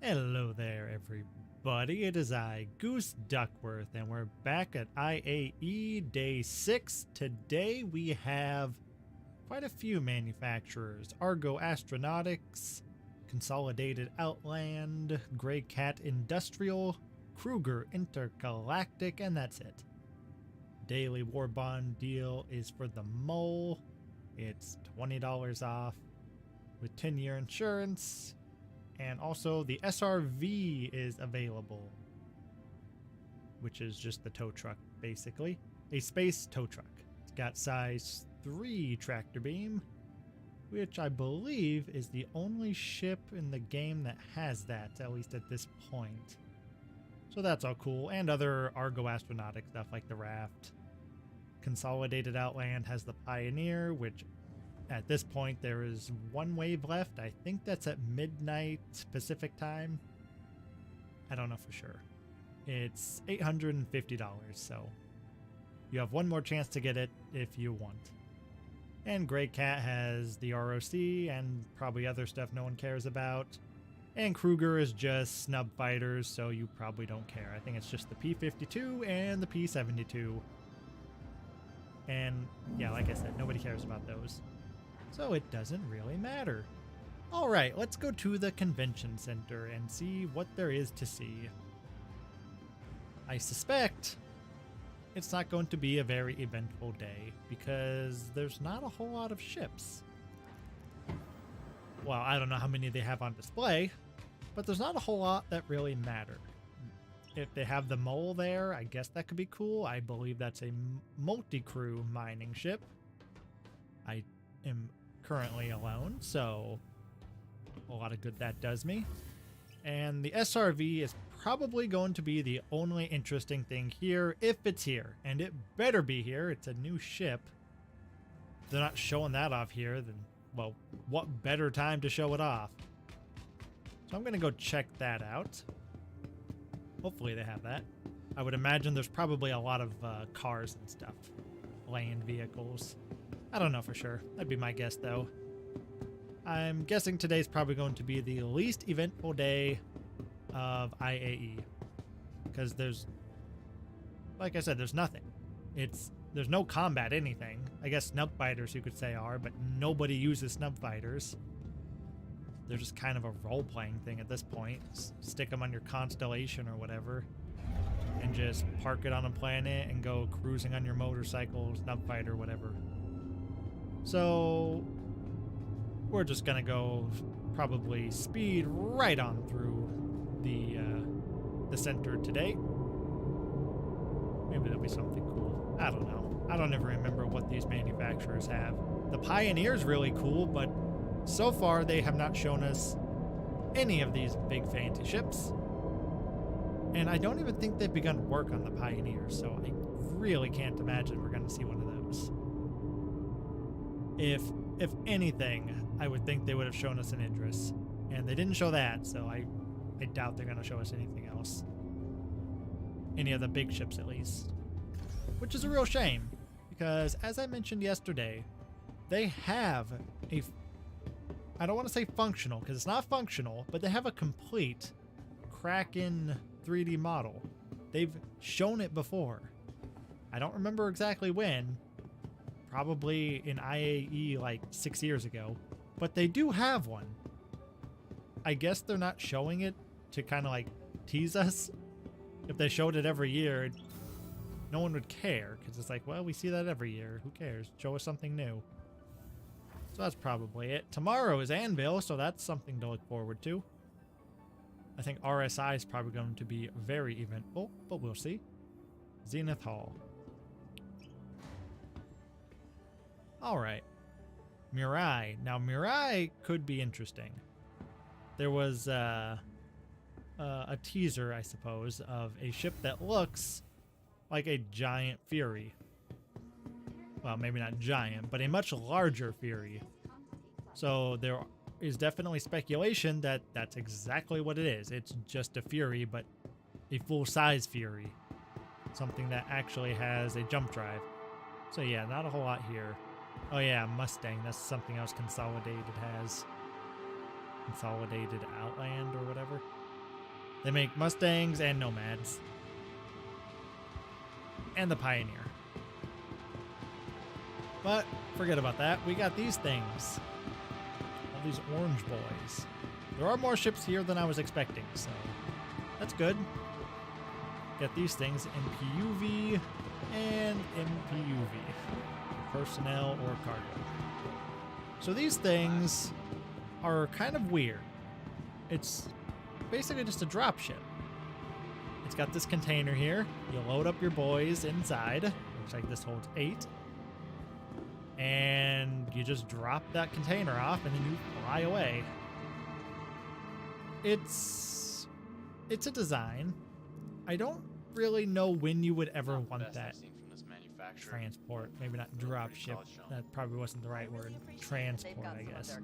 Hello there, everybody. It is I, Goose Duckworth, and we're back at IAE Day 6. Today we have quite a few manufacturers. Argo Astronautics, Consolidated Outland, Greycat Industrial, Kruger Intergalactic, and that's it. Daily War Bond deal is for the Mole. It's $20 off with 10-year insurance. And also the SRV is available, which is just the tow truck, basically. A space tow truck. It's got size 3 tractor beam, which I believe is the only ship in the game that has that, at least at this point. So that's all cool. And other Argo Astronautics stuff like the Raft. Consolidated Outland has the Pioneer, which at this point, there is one wave left. I think that's at midnight Pacific time. I don't know for sure. It's $850, so you have one more chance to get it if you want. And Greycat has the ROC and probably other stuff no one cares about. And Kruger is just snub fighters, so you probably don't care. I think it's just the P-52 and the P-72. And yeah, like I said, nobody cares about those. So it doesn't really matter. Alright, let's go to the convention center and see what there is to see. I suspect it's not going to be a very eventful day because there's not a whole lot of ships. Well, I don't know how many they have on display, but there's not a whole lot that really matter. If they have the Mole there, I guess that could be cool. I believe that's a multi-crew mining ship. I am currently alone, so a lot of good that does me. And the SRV is probably going to be the only interesting thing here, if it's here. And it better be here. It's a new ship. If they're not showing that off here, then, well, what better time to show it off? So I'm going to go check that out. Hopefully they have that. I would imagine there's probably a lot of cars and stuff. Land vehicles. I don't know for sure. That'd be my guess, though. I'm guessing today's probably going to be the least eventful day of IAE. Because there's... like I said, there's nothing. There's no combat anything. I guess snub fighters you could say are, but nobody uses snub fighters. They're just kind of a role-playing thing at this point. Stick them on your constellation or whatever. And just park it on a planet and go cruising on your motorcycle, snub fighter, whatever. So we're just gonna go probably speed right on through the center today. Maybe there'll be something cool. I don't know. I don't ever remember what these manufacturers have. The Pioneer's really cool, but so far they have not shown us any of these big fancy ships. And I don't even think they've begun work on the Pioneer, so I really can't imagine we're gonna see one of those. If anything, I would think they would have shown us an Idris. And they didn't show that, so I doubt they're going to show us anything else. Any of the big ships, at least. Which is a real shame, because as I mentioned yesterday, they have a... I don't want to say functional, because it's not functional, but they have a complete Kraken 3D model. They've shown it before. I don't remember exactly when. Probably in IAE like 6 years ago, but they do have one. I guess they're not showing it to kind of like tease us. If they showed it every year, no one would care because it's like, well, we see that every year. Who cares? Show us something new. So that's probably it. Tomorrow is Anvil, so that's something to look forward to. I think RSI is probably going to be very eventful, but we'll see. Zenith Hall. Alright, Mirai. Now, Mirai could be interesting. There was a teaser, I suppose, of a ship that looks like a giant Fury. Well, maybe not giant, but a much larger Fury. So there is definitely speculation that that's exactly what it is. It's just a Fury, but a full-size Fury. Something that actually has a jump drive. So yeah, not a whole lot here. Oh yeah, Mustang. That's something else Consolidated has. Consolidated Outland or whatever. They make Mustangs and Nomads. And the Pioneer. But forget about that. We got these things. All these orange boys. There are more ships here than I was expecting, so that's good. Get these things MPUV and MPUV. Personnel or cargo. So these things are kind of weird. It's basically just a drop ship. It's got this container here. You load up your boys inside. Looks like this holds 8. And you just drop that container off and then you fly away. It's a design. I don't really know when you would ever want that transport. Maybe not drop ship. That probably wasn't the right word. Transport, I guess.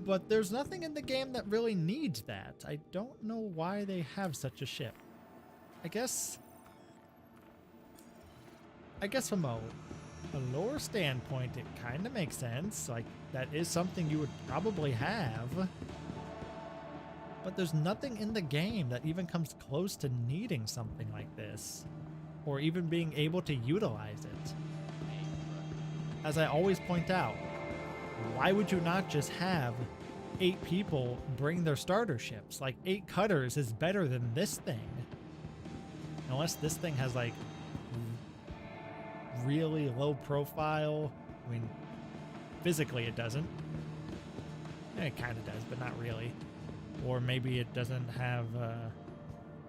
But there's nothing in the game that really needs that. I don't know why they have such a ship. I guess from a lore standpoint, it kind of makes sense. Like, that is something you would probably have. But there's nothing in the game that even comes close to needing something like this. Or even being able to utilize it. As I always point out, why would you not just have 8 people bring their starter ships? Like, 8 cutters is better than this thing. Unless this thing has, like, really low profile. I mean, physically it doesn't. It kind of does, but not really. Or maybe it doesn't have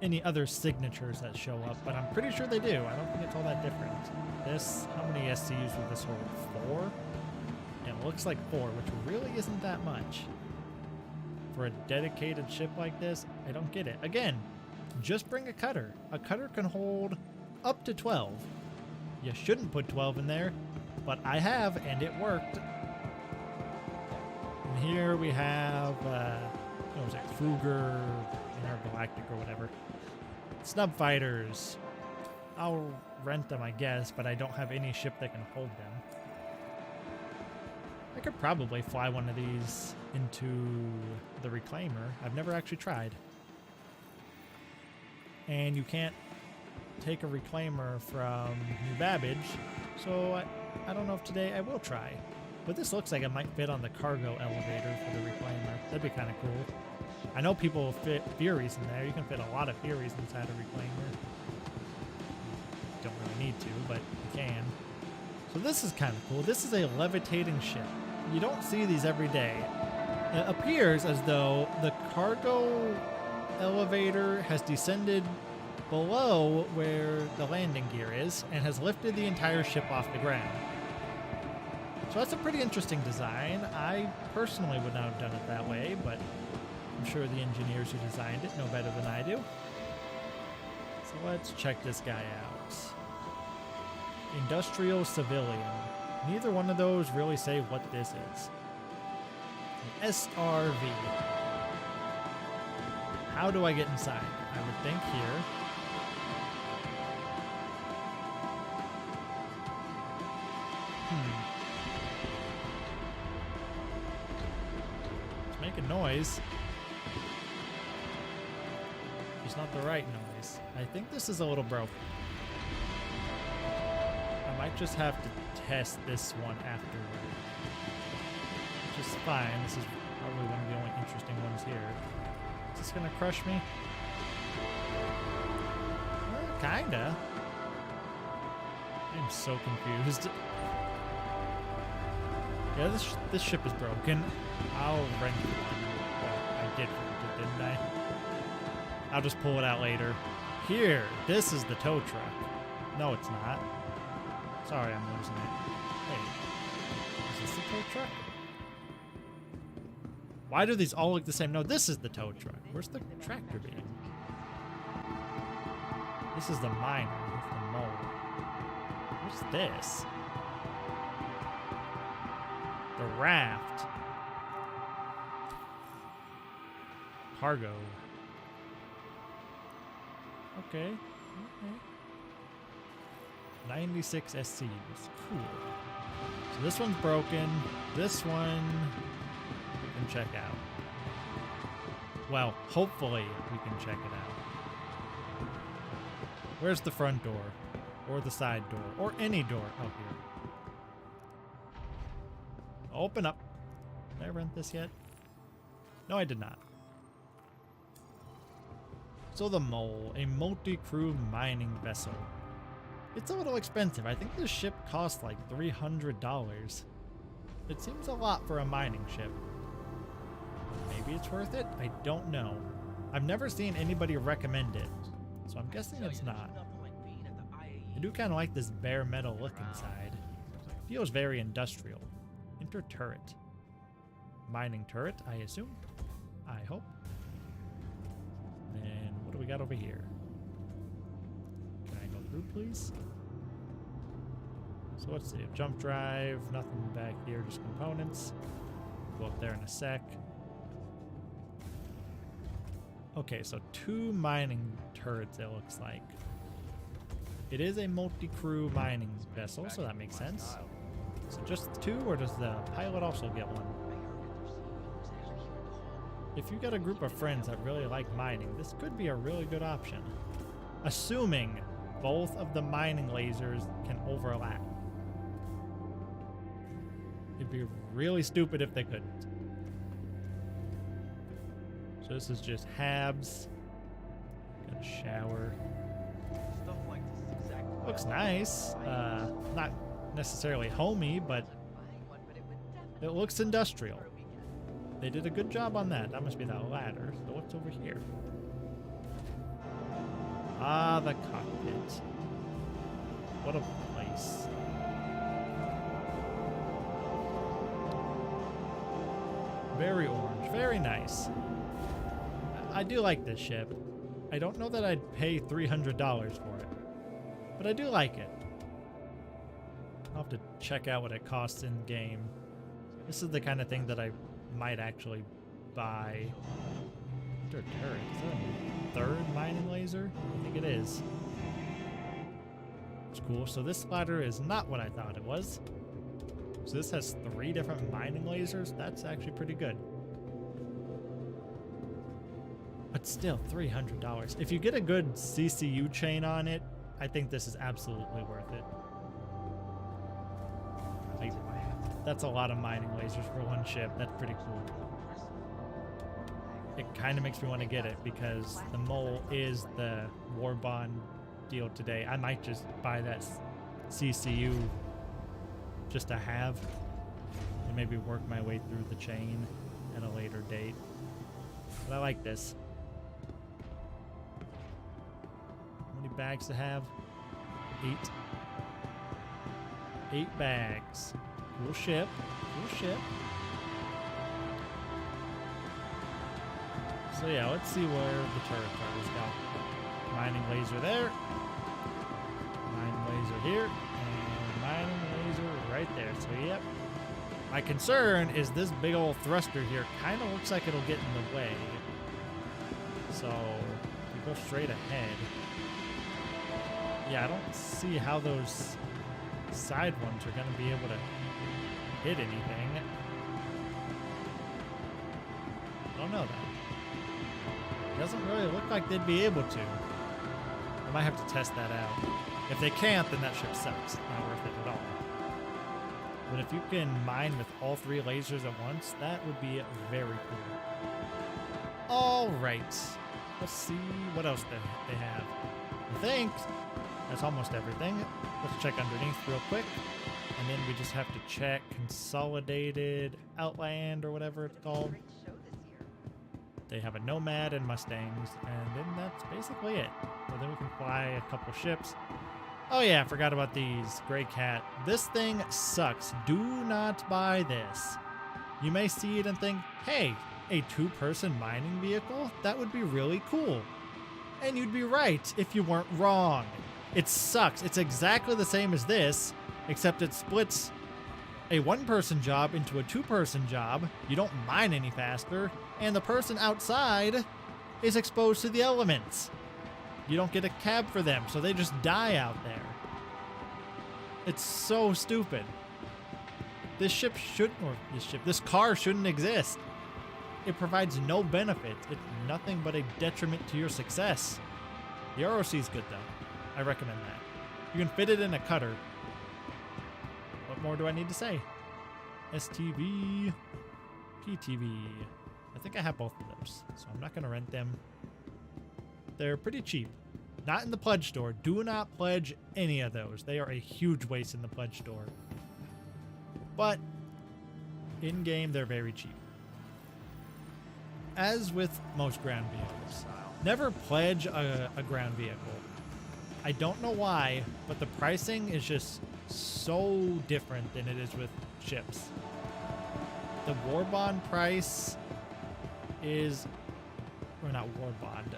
any other signatures that show up, but I'm pretty sure they do. I don't think it's all that different. This, how many SCUs would this hold? 4? It looks like 4, which really isn't that much. For a dedicated ship like this, I don't get it. Again, just bring a cutter. A cutter can hold up to 12. You shouldn't put 12 in there, but I have, and it worked. And here we have, what was it, Kruger Intergalactic or whatever. Snub fighters. I'll rent them, I guess, but I don't have any ship that can hold them. I could probably fly one of these into the Reclaimer. I've never actually tried. And you can't take a Reclaimer from New Babbage, so I don't know if today I will try. But this looks like it might fit on the cargo elevator for the Reclaimer. That'd be kind of cool. I know people fit Furies in there. You can fit a lot of Furies inside a Reclaimer. Don't really need to, but you can. So this is kind of cool. This is a levitating ship. You don't see these every day. It appears as though the cargo elevator has descended below where the landing gear is and has lifted the entire ship off the ground. So that's a pretty interesting design. I personally would not have done it that way, but I'm sure the engineers who designed it know better than I do. So let's check this guy out. Industrial Civilian. Neither one of those really say what this is. An SRV. How do I get inside? I would think here. It's making noise. It's not the right noise. I think this is a little broken. I might just have to test this one afterward. Which is fine. This is probably one of the only interesting ones here. Is this gonna crush me? Kinda. I'm so confused. Yeah, this ship is broken. I'll rent one. Well, I did rent it, didn't I? I'll just pull it out later. Here, this is the tow truck. No, it's not. Sorry, I'm losing it. Hey, is this the tow truck? Why do these all look the same? No, this is the tow truck. Where's the tractor beam? This is the miner with the mold. What's this? The raft. Cargo. Okay. 96 SCUs. Cool. So this one's broken. This one we can check out. Well, hopefully we can check it out. Where's the front door? Or the side door? Or any door out here? Open up. Did I rent this yet? No, I did not. So the Mole, a multi-crew mining vessel. It's a little expensive. I think this ship costs like $300. It seems a lot for a mining ship. Maybe it's worth it? I don't know. I've never seen anybody recommend it, so I'm guessing it's not. I do kind of like this bare metal look inside. Feels very industrial. Enter turret. Mining turret, I assume? I hope. And what do we got over here? Can I go through, please? So let's see. Jump drive, nothing back here, just components. Go up there in a sec. Okay, so 2 mining turrets, it looks like. It is a multi-crew mining vessel, so that makes sense. So just 2, or does the pilot also get one? If you got a group of friends that really like mining, this could be a really good option. Assuming both of the mining lasers can overlap. It'd be really stupid if they couldn't. So this is just Habs. Got a shower. Looks nice. Not necessarily homey, but it looks industrial. They did a good job on that. That must be that ladder. So what's over here? Ah, the cockpit. What a place. Very orange. Very nice. I do like this ship. I don't know that I'd pay $300 for it, but I do like it. I'll have to check out what it costs in game. This is the kind of thing that I might actually buy. Turret. Is that a 3rd mining laser? I think it is. It's cool. So this ladder is not what I thought it was. So this has 3 different mining lasers. That's actually pretty good. But still, $300. If you get a good CCU chain on it, I think this is absolutely worth it. Like, that's a lot of mining lasers for one ship. That's pretty cool. It kind of makes me want to get it because the Mole is the War Bond deal today. I might just buy that CCU just to have and maybe work my way through the chain at a later date. But I like this. How many bags to have? 8. 8 bags. Cool ship. Cool ship. So yeah, let's see where the turret are. Let's go. Mining laser there. Mining laser here. And mining laser right there. So yep. My concern is this big old thruster here kind of looks like it'll get in the way. So we go straight ahead. Yeah, I don't see how those side ones are going to be able to hit anything. I don't know that. Doesn't really look like they'd be able to. I might have to test that out. If they can't, then that ship sucks. Not worth it at all. But if you can mine with all 3 lasers at once, that would be very cool. All right. Let's see what else they have. I think that's almost everything. Let's check underneath real quick. And then we just have to check Consolidated Outland or whatever it's called. They have a Nomad and Mustangs, and then that's basically it. So then we can fly a couple ships. Oh yeah, I forgot about these. Greycat. This thing sucks. Do not buy this. You may see it and think, hey, a 2-person mining vehicle? That would be really cool. And you'd be right if you weren't wrong. It sucks. It's exactly the same as this, except it splits a 1-person job into a 2-person job. You don't mine any faster, and the person outside is exposed to the elements. You don't get a cab for them, so they just die out there. It's so stupid. This car shouldn't exist. it provides no benefits. It's nothing but a detriment to your success. The ROC is good though. I recommend that. You can fit it in a cutter. What more do I need to say? STV, PTV. I think I have both of those, so I'm not going to rent them. They're pretty cheap. Not in the pledge store. Do not pledge any of those. They are a huge waste in the pledge store. But in-game, they're very cheap. As with most ground vehicles, never pledge a ground vehicle. I don't know why, but the pricing is just so different than it is with ships. The war bond price is, or not war bond,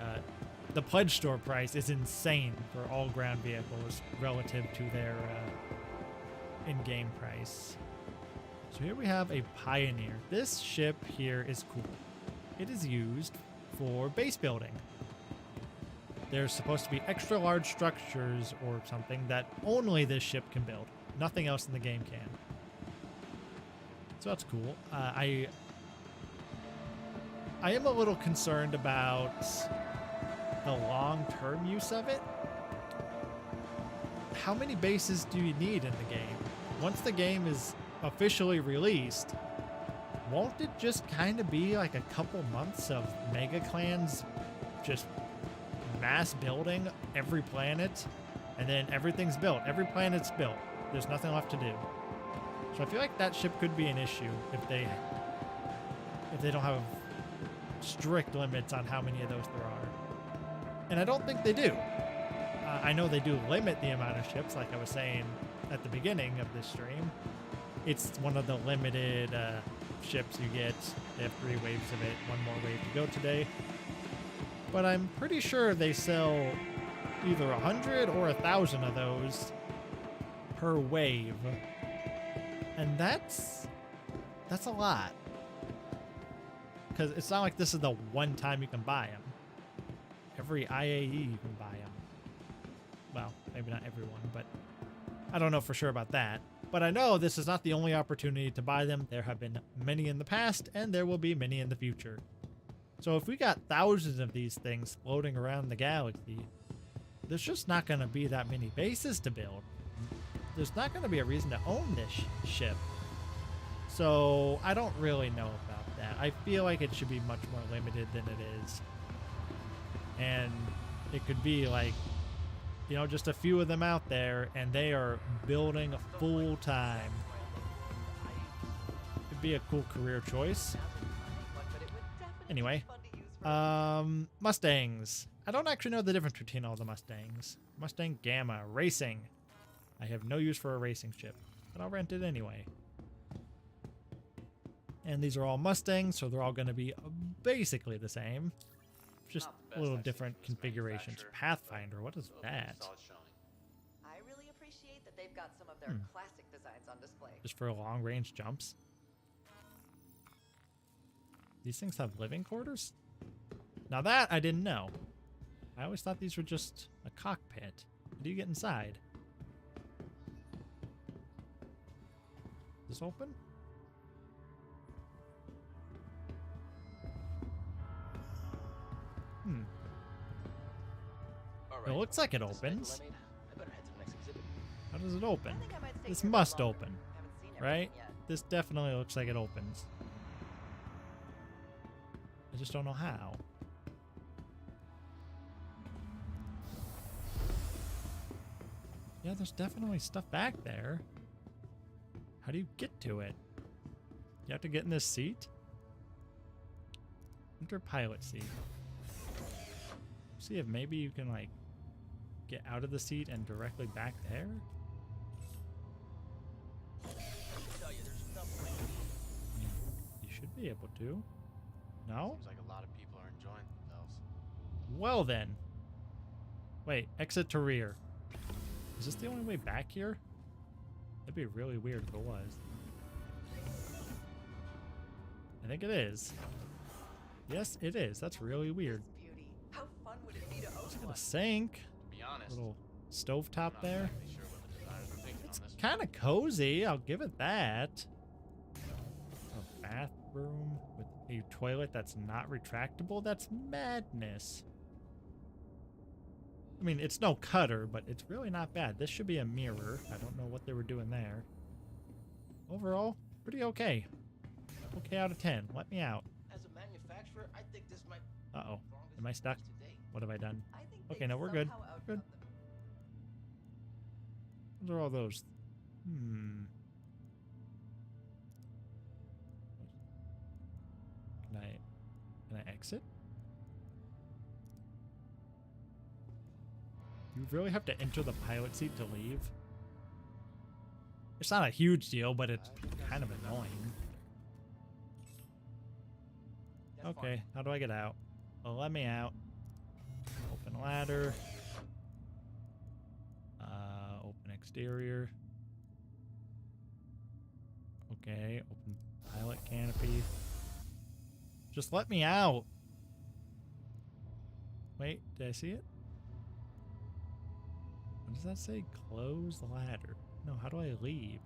the pledge store price is insane for all ground vehicles relative to their in-game price. So here we have a Pioneer. This ship here is cool. It is used for base building. There's supposed to be extra large structures or something that only this ship can build. Nothing else in the game can. So that's cool. I am a little concerned about the long-term use of it. How many bases do you need in the game? Once the game is officially released, won't it just kind of be like a couple months of mega clans just mass building every planet, and then everything's built? Every planet's built. There's nothing left to do. So I feel like that ship could be an issue if they don't have strict limits on how many of those there are. And I don't think they do. I know they do limit the amount of ships, like I was saying at the beginning of this stream. It's one of the limited ships you get. They have 3 waves of it, 1 more wave to go today. But I'm pretty sure they sell either 100 or 1,000 of those per wave. And that's a lot. Because it's not like this is the one time you can buy them. Every IAE you can buy them. Well, maybe not everyone, but I don't know for sure about that. But I know this is not the only opportunity to buy them. There have been many in the past, and there will be many in the future. So if we got thousands of these things floating around the galaxy, there's just not going to be that many bases to build. There's not going to be a reason to own this ship. So I don't really know about that. I feel like it should be much more limited than it is. And it could be like, you know, just a few of them out there, and they are building full time. It'd be a cool career choice. Anyway, Mustangs. I don't actually know the difference between all the Mustangs. Mustang Gamma, racing. I have no use for a racing ship, but I'll rent it anyway. And these are all Mustangs, so they're all going to be basically the same. Just a little different configurations. Pathfinder, what is that? I really appreciate that they've got some of their classic designs on display. Just for long range jumps. These things have living quarters? Now that I didn't know. I always thought these were just a cockpit. How do you get inside? Is this open? It looks like it opens. How does it open? This must open, right? This definitely looks like it opens. I just don't know how. Yeah, there's definitely stuff back there. How do you get to it? You have to get in this seat? Enter pilot seat. See if maybe you can, like, get out of the seat and directly back there? You should be able to. No? Seems like a lot of people are enjoying themselves. Well then. Wait, exit to rear. Is this the only way back here? That'd be really weird if it was. I think it is. Yes, it is. That's really weird. How fun would it be to own It's got one? a sink. To be honest, Little stovetop I'm there. not exactly sure what the designers were thinking It's on this. kind of cozy. I'll give it that. A bath room with a toilet that's not retractable? That's madness. I mean, it's no cutter, but it's really not bad. This should be a mirror. I don't know what they were doing there. Overall, pretty okay. Okay out of 10. Let me out. As a manufacturer, I think this might Uh-oh. be the strongest Am I stuck? to date. What have I done? I think Okay, they no, we're good. somehow Good. outdone them. What are all those? Can I exit? You really have to enter the pilot seat to leave? It's not a huge deal, but it's kind of annoying. That's Okay, fine. how do I get out? Well, let me out. Open ladder. Open exterior. Okay, open pilot canopy. Just let me out. Wait, did I see it? What does that say? Close the ladder. No, how do I leave?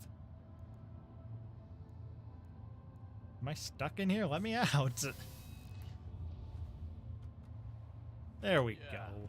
Am I stuck in here? Let me out. There we Yeah. go.